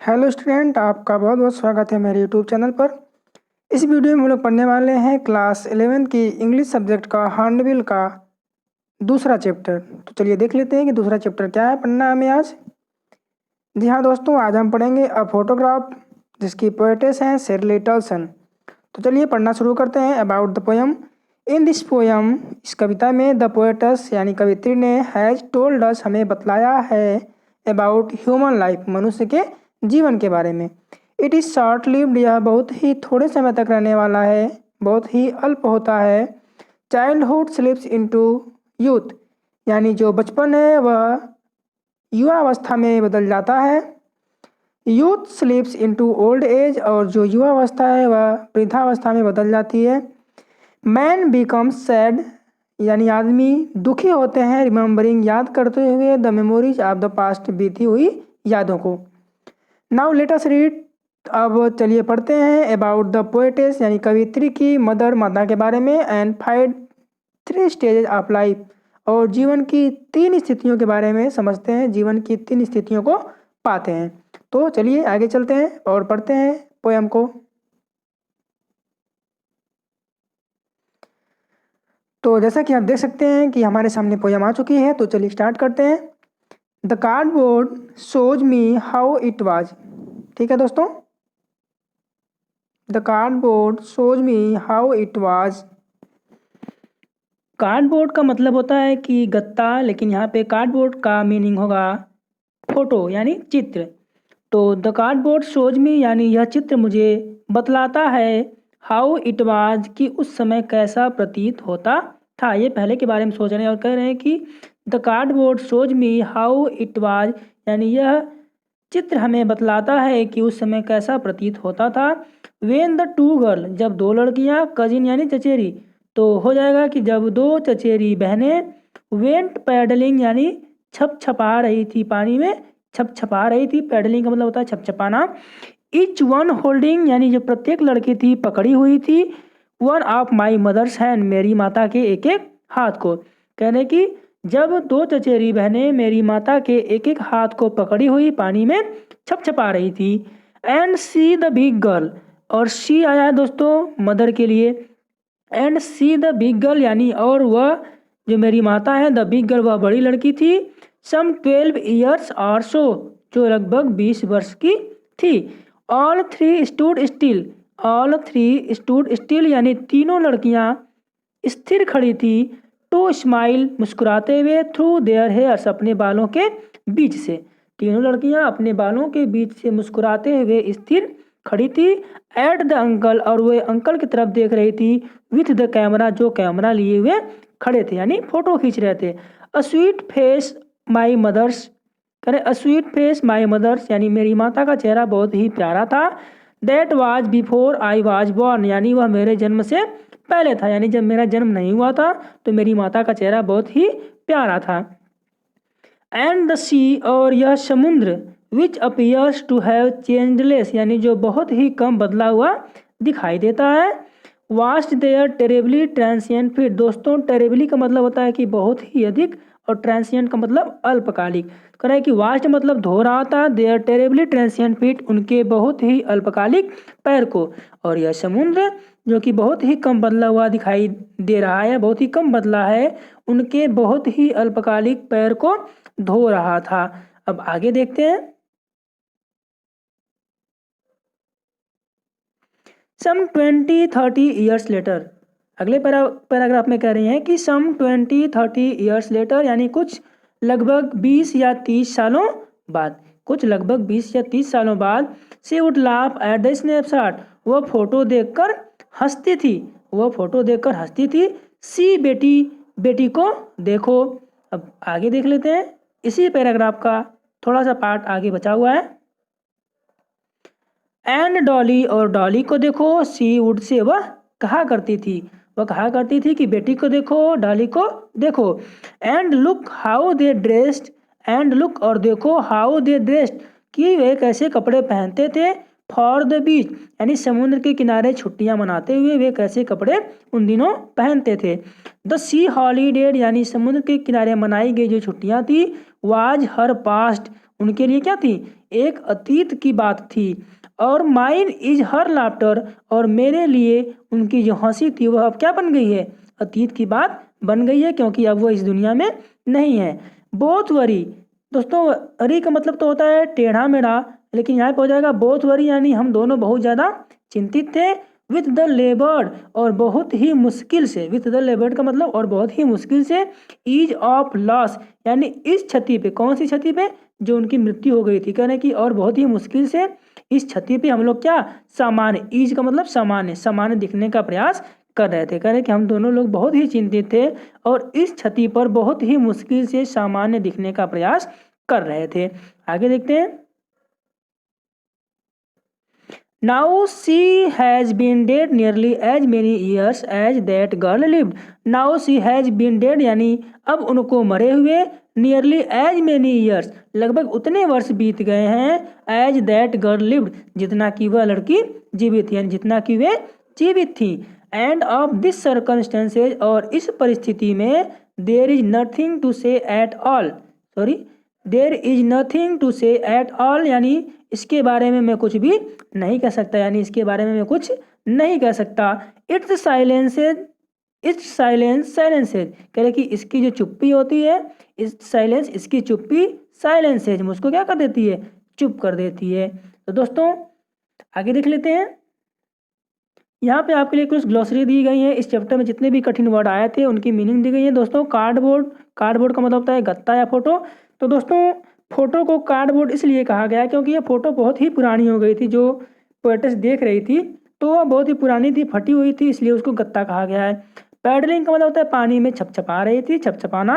Hello student, आपका बहुत बहुत स्वागत है मेरे यूट्यूब चैनल पर। इस वीडियो में हम लोग पढ़ने वाले हैं क्लास 11 की इंग्लिश सब्जेक्ट का हार्नबिल का दूसरा चैप्टर। तो चलिए देख लेते हैं कि दूसरा चैप्टर क्या है पढ़ना हमें आज। जी हाँ दोस्तों, आज हम पढ़ेंगे अ फोटोग्राफ, जिसकी पोएटेस हैं शेरली टॉल्सन। तो चलिए पढ़ना शुरू करते हैं। About the poem. In this poem, इस कविता में द पोएटस यानी कवित्री ने हैज टोल्ड अस, हमें बतलाया है अबाउट ह्यूमन लाइफ, मनुष्य के जीवन के बारे में। इट इज़ शॉर्ट लिव्ड, यह बहुत ही थोड़े समय तक रहने वाला है, बहुत ही अल्प होता है। चाइल्डहुड स्लिप्स इनटू यूथ, यानी जो बचपन है वह युवा अवस्था में बदल जाता है। Youth slips into old age, और जो युवा अवस्था है वह वृद्धावस्था में बदल जाती है। मैन बिकम्स सैड, यानी आदमी दुखी होते हैं, रिमेम्बरिंग, याद करते हुए, the memories of the past, बीती हुई यादों को। नाउ लेट अस रीड, अब चलिए पढ़ते हैं अबाउट द पोएटेस यानी कवित्री की मदर, माता के बारे में, and find 3 stages of life, और जीवन की 3 स्थितियों के बारे में समझते हैं, जीवन की 3 स्थितियों को पाते हैं। तो चलिए आगे चलते हैं और पढ़ते हैं पोयम को। तो जैसा कि आप देख सकते हैं कि हमारे सामने पोयम आ चुकी है, तो चलिए स्टार्ट करते हैं। The cardboard shows me how it was. ठीक है दोस्तों, the cardboard shows me how it was. Cardboard का मतलब होता है कि गत्ता, लेकिन यहाँ पे कार्डबोर्ड का मीनिंग होगा फोटो यानी चित्र। तो द कार्डबोर्ड शोज मी यानी यह चित्र मुझे बतलाता है हाउ इट वाज, कि उस समय कैसा प्रतीत होता था। ये पहले के बारे में सोच रहे हैं और कह रहे हैं कि the cardboard shows me how it was, यानी यह चित्र हमें बतलाता है कि उस समय कैसा प्रतीत होता था। वेन द टू गर्ल, जब 2 लड़कियां, कजिन यानी चचेरी, तो हो जाएगा कि जब 2 चचेरी बहनें, वेंट पैडलिंग यानी छप छपा रही थी, पानी में छप छपा रही थी। पैडलिंग का मतलब होता है छप छपाना। इच वन होल्डिंग, यानी जो प्रत्येक लड़की थी पकड़ी हुई थी, one of my mother's hand, मेरी माता के एक एक हाथ को। कहने की जब 2 चचेरी बहनें मेरी माता के एक एक हाथ को पकड़ी हुई पानी में छप छपा रही थी। And see the big girl, और सी आया है दोस्तों मदर के लिए। And see the big girl यानी और वह जो मेरी माता है, द बिग गर्ल वह बड़ी लड़की थी। सम 12 ईयर्स और सो, जो लगभग 20 वर्ष की थी। All 3 stood still, all 3 stood still यानी तीनों लड़कियां स्थिर खड़ी थी। टू स्माइल, मुस्कुराते हुए, थ्रू देयर हेयर्स, अपने बालों के बीच से। तीनों लड़कियां अपने बालों के बीच से मुस्कुराते हुए स्थिर खड़ी थी। एट द अंकल, और वे अंकल की तरफ देख रही थी। विथ द कैमरा, जो कैमरा लिए हुए खड़े थे यानी फोटो खींच रहे थे। A sweet face my mother's, करें a sweet face my mother's, यानी मेरी माता का चेहरा बहुत ही प्यारा था। That was before I was born, यानी वह मेरे जन्म से पहले था, यानी जब मेरा जन्म नहीं हुआ था तो मेरी माता का चेहरा बहुत ही प्यारा था। एंड द सी, और यह समुद्र, विच अपीयर्स टू हैव चेंजलेस, यानी जो बहुत ही कम बदला हुआ दिखाई देता है। Vast there terribly transient fit, दोस्तों टेरेबली का मतलब होता है कि बहुत ही अधिक, और ट्रांसिएंट का मतलब अल्पकालिक। कह रहा है कि वास्ट मतलब धो रहा था, देयर टेरेबली ट्रांसिएंट फीट, उनके बहुत ही अल्पकालिक पैर को। और यह समुद्र जो कि बहुत ही कम बदला हुआ दिखाई दे रहा है, बहुत ही कम बदला है, उनके बहुत ही अल्पकालिक पैर को धो रहा था। अब आगे देखते हैं। सम 20-30 ईयर्स लेटर, अगले पैराग्राफ में कह रही हैं कि सम 20-30 ईयर्स लेटर, यानी कुछ लगभग 20 या 30 सालों बाद, कुछ लगभग 20 या 30 सालों बाद, she would laugh at the snapshot, वह फोटो देखकर हंसती थी, वह फोटो देखकर हंसती थी। सी बेटी, बेटी को देखो। अब आगे देख लेते हैं, इसी पैराग्राफ का थोड़ा सा पार्ट आगे बचा हुआ है। एंड डॉली, और डॉली को देखो। सी वुड से, वह कहा करती थी, वह कहा करती थी कि बेटी को देखो, डॉली को देखो। And look how they dressed, and look और देखो, हाउ दे ड्रेस्ड कि वे कैसे कपड़े पहनते थे। फॉर द बीच, यानी समुद्र के किनारे छुट्टियां मनाते हुए वे कैसे कपड़े उन दिनों पहनते थे। द सी हॉलीडे, यानी समुद्र के किनारे मनाई गई जो छुट्टियां थी। वाज हर पास्ट, उनके लिए क्या थी, एक अतीत की बात थी। और माइन इज हर लाफ्टर, और मेरे लिए उनकी जो हंसी थी वह अब क्या बन गई है, अतीत की बात बन गई है, क्योंकि अब वो इस दुनिया में नहीं है। बोथ वरी, दोस्तों अरी का मतलब तो होता है टेढ़ा मेढ़ा, लेकिन यहाँ पे हो जाएगा बोथ वरी, यानी हम दोनों बहुत ज़्यादा चिंतित थे। विथ द लेबर्ड, और बहुत ही मुश्किल से, विथ द लेबर्ड का मतलब और बहुत ही मुश्किल से, ईज ऑफ लॉस, यानी इस क्षति पे, कौन सी क्षति पे, जो उनकी मृत्यु हो गई थी, कहने की और बहुत ही मुश्किल से इस क्षति पे हम लोग क्या, सामान्य, ईज का मतलब सामान्य, सामान्य दिखने का प्रयास कर रहे थे। कह रहे कि हम दोनों लोग बहुत ही चिंतित थे और इस क्षति पर बहुत ही मुश्किल से सामान्य दिखने का प्रयास कर रहे थे। आगे देखते हैं। Now she has been dead nearly as many years as that girl lived. Now she has been dead, यानी अब उनको मरे हुए, nearly as many years, लगभग उतने वर्ष बीत गए हैं, as that girl lived, जितना कि वह लड़की जीवित थी, यानी जितना कि वे जीवित थी। And of this circumstances, और इस परिस्थिति में, there is nothing to say at all. Sorry, there is nothing to say at all, यानी इसके बारे में मैं कुछ भी नहीं कह सकता, यानी इसके बारे में मैं कुछ नहीं कह सकता। It's silences, it's silence silences, कह रहे कि इसकी जो चुप्पी होती है, इस साइलेंस, इसकी चुप्पी साइलेंसेज मुझको क्या कर देती है, चुप कर देती है। तो दोस्तों आगे देख लेते हैं। यहाँ पे आपके लिए कुछ ग्लोसरी दी गई है। इस चैप्टर में जितने भी कठिन वर्ड आए थे उनकी मीनिंग दी गई है। दोस्तों कार्डबोर्ड, कार्डबोर्ड का मतलब होता है गत्ता या फोटो। तो दोस्तों फोटो को कार्डबोर्ड इसलिए कहा गया क्योंकि ये फोटो बहुत ही पुरानी हो गई थी, जो पोएटस देख रही थी तो वह बहुत ही पुरानी थी, फटी हुई थी, इसलिए उसको गत्ता कहा गया है। पैडलिंग का मतलब होता है पानी में छपछपा रही थी, छपछपाना।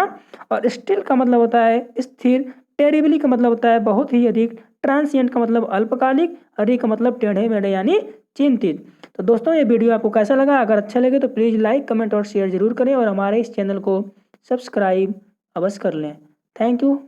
और स्टिल का मतलब होता है स्थिर। टेरिबली का मतलब होता है बहुत ही अधिक। ट्रांसिएंट का मतलब अल्पकालिक। हरी का मतलब टेढ़े मेढ़े यानी चिंतित। तो दोस्तों ये वीडियो आपको कैसा लगा, अगर अच्छा लगे तो प्लीज़ लाइक, कमेंट और शेयर जरूर करें और हमारे इस चैनल को सब्सक्राइब अवश्य कर लें। Thank you.